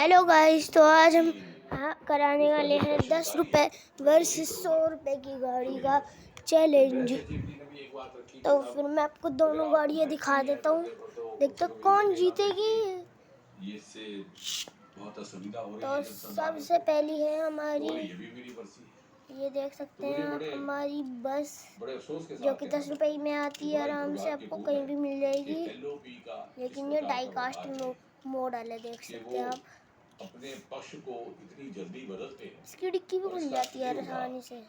Hello guys, तो आज हम कराने वाले हैं 10 रुपये वर्सेस 100 रुपये की गाड़ी का चैलेंज। तो फिर मैं आपको दोनों गाड़ियाँ दिखा देता हूँ, देखते कौन जीतेगी। तो सबसे पहली है हमारी, ये देख सकते हैं आप, हमारी बस जो कि 10 रुपये में आती है, आराम से आपको कहीं भी मिल जाएगी। लेकिन ये डाई कास्ट मॉडल है, देख सकते हैं आप। अपने पक्ष को इतनी जल्दी बदलते हैं, इसकी डिक्की भी खुल जाती है आसानी से,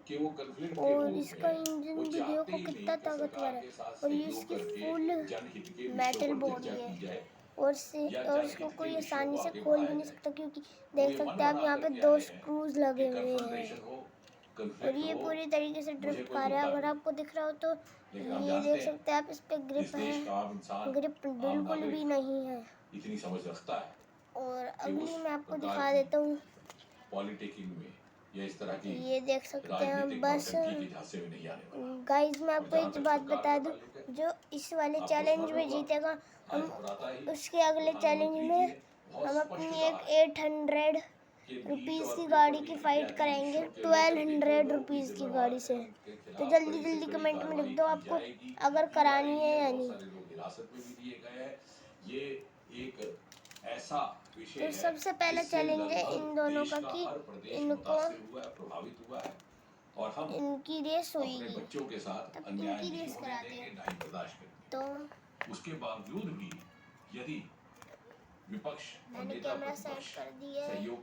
कि वो कॉन्फ्लिक्ट के और रूप इसका में इंजन वो भी चाहते देखो ही कितना नहीं कि ताकतवर सरकार है। के साथ और ये सहयोग इसकी करके फुल जनहित के मेटल विषयों पर बॉडी चर्चा है, की जाए और इसको जनहित के कोई विषयों आसानी को से आगे खोल भी बढ़ाया नहीं जाए। सकता, क्योंकि वो देख ये मन सकते हैं आप बना यहाँ पे करके 2 आए हैं स्क्रूज कि लगे हुए हैं, कन्फ्रंटेशन हो, और कॉन्फ्लिक्ट ये हो, पूरी तरीके से मुझे ड्रिफ्ट कोई कर रहा है। मुद्दा अगर नहीं। आपको दिख रहा हो तो लेकिन हम ये जानते देख हैं सकते हैं आप, इस पे इस ग्रिप देश है, का आम इंसान, ग्रिप आम बिल्कुल भी नागरिक नहीं है। इतनी समझ रखता है और कि अगली उस मैं आपको प्रकार दिखा की देता हूँ, पॉलिटिकिंग में या इस तरह की ये देख सकते हैं राजनीतिक बस। नौटंकी के झांसे में नहीं आने वाला। गाइस, मैं और आपको जहाँ एक तक बात सरकार बता का दूं, ताल्लुक है, जो इस वाले आपको चैलेंज स्मरण में होगा जीतेगा, आज हम प्रातः ही उसके अगले चैलेंज प्रधानमंत्री जी में ने बहुत हम स्पष्ट अपनी कहा एक है 800 कि नीट रुपीज़ और की पेपर गाड़ी की लीक फ़ाइट इत्यादि करेंगे विषयों के लेकर के जो 1200 लोग रुपीज़ इसे की बढ़वा गाड़ी रहे से। हैं उनके तो खिलाफ जल्दी कड़ी से जल्दी कड़ी कमेंट में लिख कार्रवाई दो की आपको जाएगी, अगर की जा करानी रही है है। या बहुत नहीं। सारे लोग हिरासत में भी लिए गए हैं। ये एक ऐसा विषय तो है सबसे पहला जिससे चैलेंज है इन लगभग दोनों देश का का कि हर प्रदेश इनको मुतासिर हुआ है, प्रभावित हुआ है। और हम इनकी रेस अपने होगी, बच्चों के साथ तब अन्याय इनकी नहीं रेस होने कराते देंगे, हैं। ना ही बर्दाश्त करेंगे। तो उसके बावजूद भी यदि विपक्ष और मैंने नेता कैमरा सेट प्रतिपक्ष कर दिया है। सहयोग।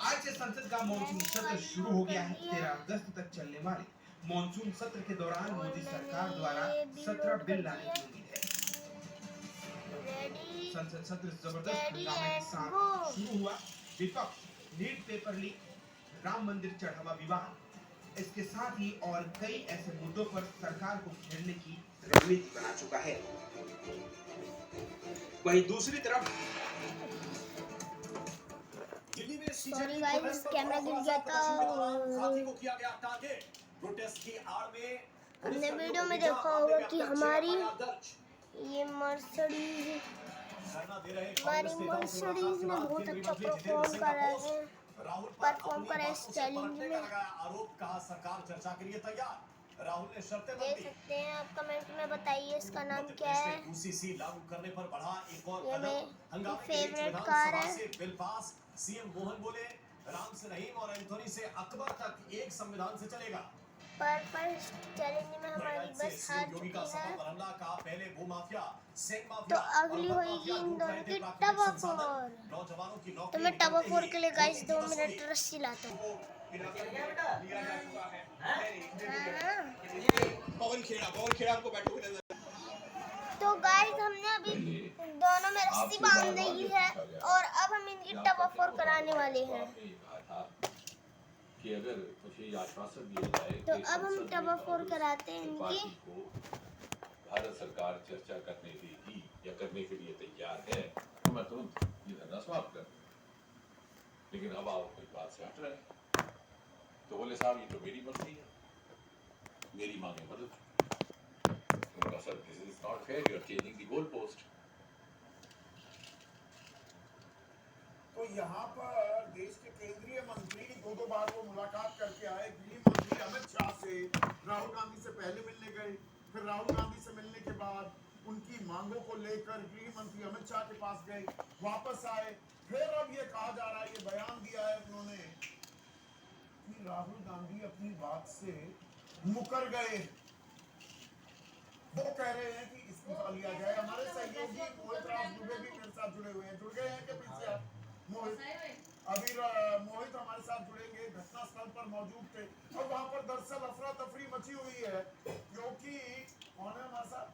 आज से संसद का मानसून सत्र शुरू हो गया है। 13 अगस्त तक चलने वाले मानसून सत्र के दौरान और मोदी मैंने सरकार द्वारा ये बिल 17 लोड कर बिल लाने दिया। की उम्मीद है। रेडी, संसद सत्र जबरदस्त स्टेडी हंगामे के एंड साथ गो। शुरू हुआ। विपक्ष नीट पेपर लीक, राम मंदिर चढ़ावा विवाद, इसके साथ ही और कई ऐसे मुद्दों पर सरकार को घेरने की रणनीति बना चुका है। वहीं दूसरी तरफ सॉरी गाइस, कैमरा गिर गया था। हमने वीडियो में देखा होगा कि हमारी ये मर्सिडीज ने बहुत अच्छा परफॉर्म करा है इस चैलेंज में। आरोप कहा सरकार चर्चा के लिए तैयार। राहुल ने शर्तें देख सकते हैं आप, कमेंट में बताइए इसका नाम क्या है। यूसीसी लागू करने पर बढ़ा एक और ये कदम। मेरी हंगामे के बीच फेवरेट कार विधानसभा है। से बिल पास। सीएम मोहन बोले राम से रहीम और एंथोनी से अकबर तक एक संविधान से चलेगा। पर चैलेंज में हमारी बस हार चुकी है। पहले भूमाफिया, तो अगली होगी इन दोनों की टग ऑफ वॉर। तो मैं टग ऑफ वॉर के लिए गाइस 2 मिनट रस्सी लाता हूँ। तो गाइस, हमने अभी दोनों में रस्सी बांध दी है, और अब हम इनकी टग ऑफ वॉर कराने वाले हैं। कि अगर मुझे ये आश्वासन दिया जाए तो अब हम टग ऑफ वॉर कराते हैं इनकी। भारत सरकार चर्चा करने देगी या करने के लिए तैयार है, तो मैं तुरंत ये धरना समाप्त कर। लेकिन अब आप कोई बात से हट रहे हैं। तो बोले साहब ये तो मेरी मर्जी है, मेरी मांगे बदल चुकी। उनका sir this is not fair, you are changing the goal post. तो यहाँ पर देश के केंद्रीय मंत्री दो बार वो मुलाकात करके आए। गृह मंत्री अमित शाह से राहुल गांधी से पहले मिलने गए, फिर राहुल गांधी से मिलने के बाद उनकी मांगों को लेकर गृह मंत्री अमित शाह के पास गए, वापस आए। फिर अब ये कहा जा रहा है, ये बयान दिया है उन्होंने कि राहुल गांधी अपनी बात से मुकर गए। वो कह रहे हैं कि इस्तीफा लिया जाए। हमारे सहयोगी मोहित राज दुबे भी मेरे साथ जुड़े हुए हैं। जुड़ गए हैं कि पीछे आप? मोहित हमारे साथ जुड़ेंगे। घटना स्थल पर मौजूद थे और वहां पर दरअसल अफरा तफरी मची हुई है, क्योंकि कौन है हमारे साथ?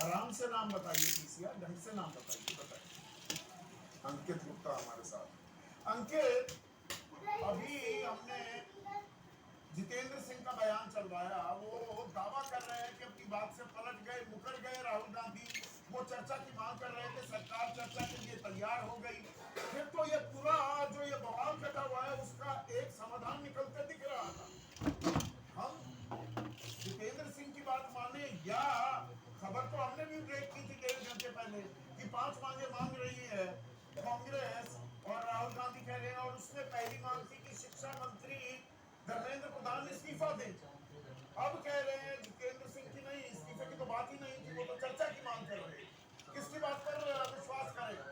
आराम से नाम बताइए, पीसीआर ढंग से नाम बताइए। अंकित गुप्ता हमारे साथ। अंकित, अभी हमने जितेंद्र सिंह का बयान चलवाया। वो दावा कर रहे हैं कि अपनी बात से पलट गए, मुकर गए राहुल गांधी। वो चर्चा की मांग कर रहे थे, सरकार चर्चा के लिए तैयार हो गई। फिर तो ये पूरा जो ये बवाल कटा हुआ है उसका एक समाधान निकलते दिख रहा था। हम जितेंद्र सिंह की बात माने या खबर 5 मांगे मांग रही है कांग्रेस और राहुल गांधी कह रहे हैं, और उसमें पहली मांग थी कि शिक्षा मंत्री धर्मेंद्र प्रधान इस्तीफा दें। अब कह रहे हैं जितेंद्र सिंह की नहीं, इस्तीफे की तो बात ही नहीं थी, वो तो चर्चा की मांग कर रहे हैं। किसकी बात पर विश्वास करेगा?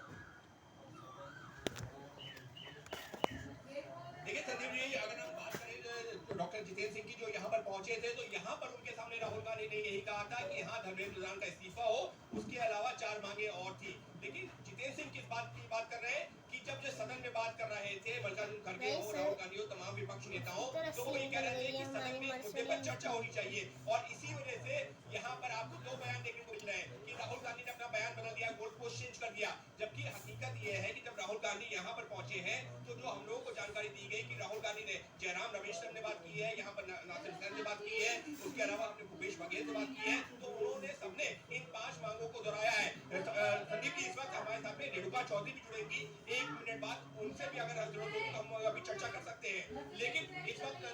देखिए संदीप जी, अगर हम बात करें तो डॉक्टर जितेंद्र सिंह की जो यहाँ पर पहुंचे थे, तो यहाँ पर उनके सामने राहुल गांधी ने यही कहा था कि हाँ धर्मेंद्र प्रधान का इस्तीफा हो, उसके अलावा 4 मांगे और थी। लेकिन जितेंद्र सिंह किस बात की बात कर रहे हैं कि जब सदन में बात कर रहे थे मल्लिकार्जुन खड़गे हो, राहुल गांधी हो, तमाम विपक्षी नेताओं, तो वो ये कह रहे थे कि सदन में इस मुद्दे पर चर्चा होनी चाहिए, और इसी वजह से यहाँ पर आपको 2 बयान देखने को मिल रहे हैं कि राहुल गांधी ने अपना बयान बदल दिया, गोल पोस्ट चेंज कर दिया। जबकि हकीकत ये है कि जब राहुल गांधी यहाँ पर पहुंचे हैं, तो जो हम लोगों को जानकारी दी गई कि राहुल गांधी ने जयराम रमेश ने बात की है, यहाँ पर नासिर हुसैन ने बात की है, उसके अलावा हमने भूपेश बघेल से बात की है, तो उन्होंने सबने इन 5 मांगों को दोहराया है। संदीप जी, इस वक्त हमारे साथ में रेणुका चौधरी भी जुड़ेंगी, 1 मिनट बाद उनसे भी अगर जरूरत हो तो हम अभी चर्चा कर सकते हैं। लेकिन इस वक्त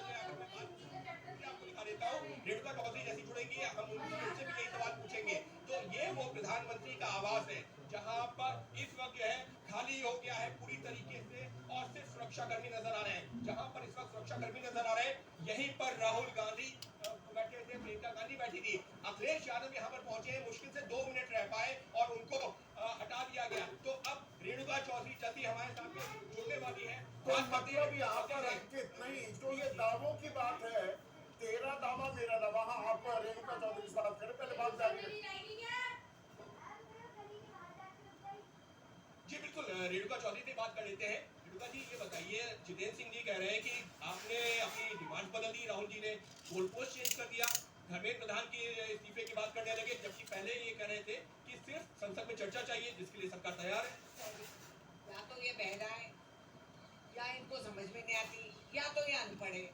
आपको दिखा देता हूँ, रेणुका चौधरी जैसी जुड़ेंगी, हम उनसे भी यही सवाल पूछेंगे। तो ये वो प्रधानमंत्री का आवास है जहाँ पर इस वक्त जो है खाली हो गया है पूरी तरीके से, और सिर्फ सुरक्षाकर्मी नजर आ रहे हैं। जहाँ पर इस वक्त सुरक्षाकर्मी नजर आ रहे हैं, यहीं पर राहुल गांधी बैठे थे, प्रियंका गांधी बैठी थी, अखिलेश यादव यहाँ पर पहुंचे, मुश्किल से 2 मिनट रह पाए और उनको हटा दिया गया। तो अब रेणुका चौधरी जल्दी हमारे साथ में जुड़ने वाली है। तो मतलब यहाँ पर अंकित नहीं, तो ये दावों की बात है, तेरा दावा मेरा दावा। हाँ, आप रेणुका चौधरी से बात करें, पहले बात जारी रखें। जी बिल्कुल, रेणुका चौधरी से बात कर लेते हैं। रेणुका जी, ये बताइए, जितेंद्र सिंह जी कह रहे हैं कि आपने अपनी डिमांड बदल दी, राहुल जी ने गोल पोस्ट चेंज कर दिया, धर्मेंद्र प्रधान के इस्तीफे की बात करने लगे, जबकि पहले ये कह रहे थे कि सिर्फ संसद में चर्चा चाहिए, जिसके लिए सरकार तैयार है। या तो ये बहरा है, या इनको समझ में नहीं आती, या तो ये अनपढ़ है।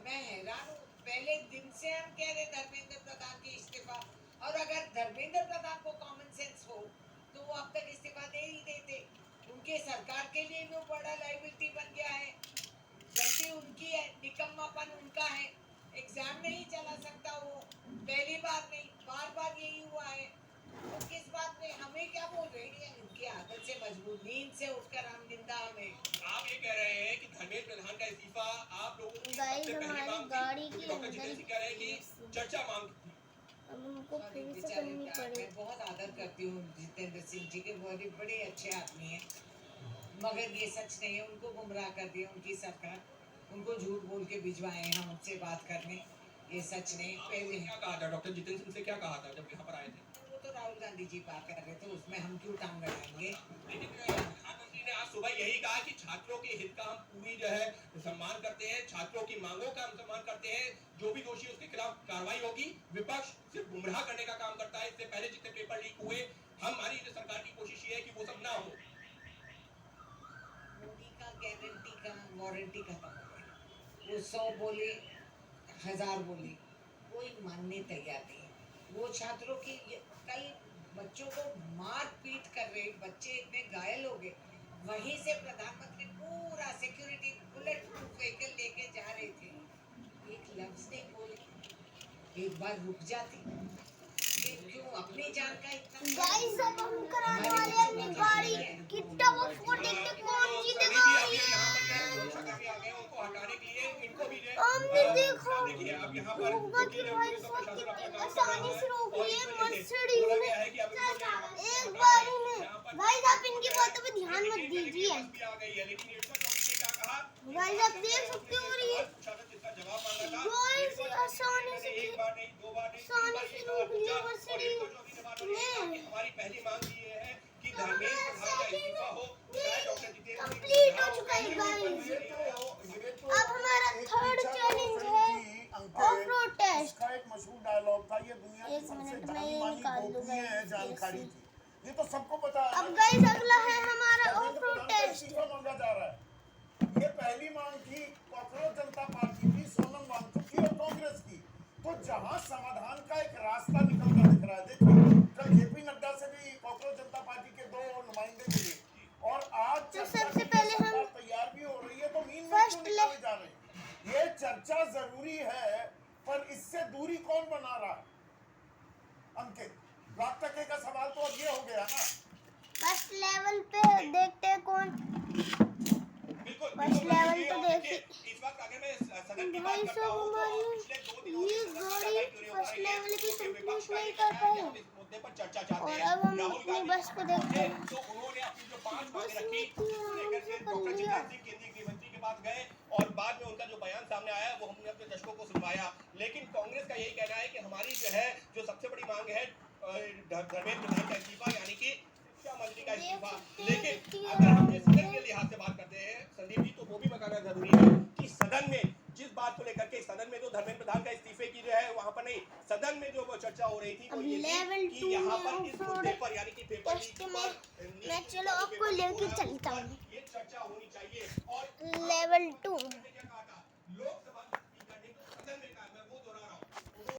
मैं हैरान हूँ, पहले दिन से हम कह रहे धर्मेंद्र प्रधान की इस्तीफा, और अगर धर्मेंद्र प्रधान को कॉमन सेंस हो तो वो अब तक इस्तीफा दे ही देते। उनके सरकार के लिए भी बड़ा लाइबिलिटी बन गया है, गलती उनकी है, निकम्मापन उनका है, एग्जाम नहीं चला सकता वो, पहली बार नहीं, बार बार यही हुआ है। तो किस बात में हमें क्या बोल रहे हैं? उनकी आदत से मजबूर, नींद से उठकर हम निंदा हमें। आप ये कह रहे हैं कि धर्मेंद्र प्रधान का इस्तीफा आप लोगों की गाइस, सबसे पहली हमारी मांग गाड़ी थी, की डॉक्टर जितेंद्र सिंह कह रहे हैं कि चर्चा मांग थी। अब हमको सॉरी फिर से बेचारे, करनी पड़ी। मैं बहुत आदर करती हूँ जितेंद्र सिंह जी के, बड़े बड़े अच्छे आदमी हैं, मगर ये सच नहीं है, उनको गुमराह कर दिया उनकी सरकार, उनको झूठ बोल के भिजवाए हैं हमसे बात करने, ये सच नहीं। पहले क्या कहा था डॉक्टर जितेंद्र सिंह से, क्या कहा था जब यहाँ पर आए थे? वो तो राहुल गांधी जी बात कर रहे थे, उसमें हम क्यों टांग लगाएंगे? लेकिन प्रधानमंत्री ने आज सुबह यही कहा कि छात्रों के हित का हम पूरी जो है सम्मान करते हैं, छात्रों की मांगों का हम सम्मान करते हैं, जो भी दोषी उसके खिलाफ कार्रवाई होगी। विपक्ष सिर्फ गुमराह करने का काम करता है। इससे पहले जितने पेपर लीक हुए, हमारी जो सरकार की कोशिश ये है कि वो सब ना हो। मोदी का गारंटी का वारंटी खत्म हो गया, वो 100 बोले 1000 बोले, कोई मानने तैयार नहीं। वो छात्रों की कल बच्चों को मार पीट कर रहे, बच्चे इतने घायल हो गए, वहीं से प्रधानमंत्री पूरा सिक्योरिटी बुलेट प्रूफ व्हीकल लेके जा रहे थे, एक लफ्ज नहीं बोले, एक बार रुक जाती, ये क्यों अपनी जान का इतना। गाइस, अब हम कराने वाले हैं अपनी गाड़ी की टॉप ऑफ 40 कौन जीतेगा। उनको हटाने के लिए इनको भी हमने देखा देखिए अब यहाँ पर होगा कि भाई साहब कितनी आसानी से रोक लिए मर्सिडीज ने एक बारी में। भाई साहब, इनकी बातों पे ध्यान मत दीजिए। भाई आप देख सकते हो, ये आसानी से रोक लिए मर्सिडीज ने। हमारी पहली मांग ये है कि धर्मेंद्र प्रधान का इस्तीफा हो, डॉक्टर जितेंद्र कंप्लीट हो चुका है गाइस। अब हमारा थर्ड चैलेंज है ऑफ रोड टेस्ट। इसका एक मशहूर डायलॉग था, ये दुनिया की एक सबसे मिनट में जानी ये मानी निकाल लूंगा गोपनीय है जानकारी थी, ये तो सबको पता है। अब गाइस, अगला है हमारा ऑफ रोड टेस्ट। इस्तीफा मांगा जा रहा है। ये पहली मांग थी, कॉकरोच जनता पार्टी की, सोनम वांगचुक की और कांग्रेस की। तो जहां समाधान का एक रास्ता निकलता दिख रहा है, देखिए कल जेपी नड्डा से भी कॉकरोच जनता पार्टी के 2 नुमाइंदे मिले, और आज तो सबसे पहले हम तैयार भी हो रही है, तो मीन में फर्स्ट क्यों निकाले जा रहे हैं? ये चर्चा जरूरी है, पर इससे दूरी कौन बना रहा है? अंकित, लाख टके का सवाल तो अब ये हो गया ना लेवल पे देखते हैं कौन बिल्कुल फर्स्ट लेवल तो देखिए। इस वक्त अगर मैं सदन की भाई बात करता साहब हूं तो हमारी पिछले 2 दिनों ये से गाड़ी फर्स्ट लेवल की क्योंकि कंप्लीट विपक्ष का नहीं ये कर कहना है कि पाए हम इस मुद्दे पर चर्चा चाहते और हैं। अब हम राहुल अपनी गांधी बस को देखते हैं। तो उन्होंने अपनी जो 5 बस मांगे रखी में इतनी उसको आराम लेकर से के कर डॉक्टर लिया। जितेंद्र सिंह केंद्रीय गृह मंत्री के पास गए और बाद में उनका जो बयान सामने आया वो हमने अपने दर्शकों को सुनवाया। लेकिन कांग्रेस का यही कहना है कि हमारी जो है जो सबसे बड़ी मांग है धर्मेंद्र प्रधान का इस्तीफा यानी कि शिक्षा मंत्री का इस्तीफा। लेकिन अगर हम ये सदन के लिहाज से बात करते हैं संदीप जी, तो वो भी बताना जरूरी है कि सदन में जिस बात को लेकर के सदन में तो धर्मेंद्र प्रधान का इस्तीफे की जो है वहां पर नहीं, सदन में जो चर्चा हो रही थी वो अब ये लेवल थी 2 कि यहाँ पर में इस ऑफ मुद्दे रोड पर यानी कि पेपर टेस्ट लीक में पर मैं चलो आपको लेके चलता हूँ। ये चर्चा होनी चाहिए और लेवल 2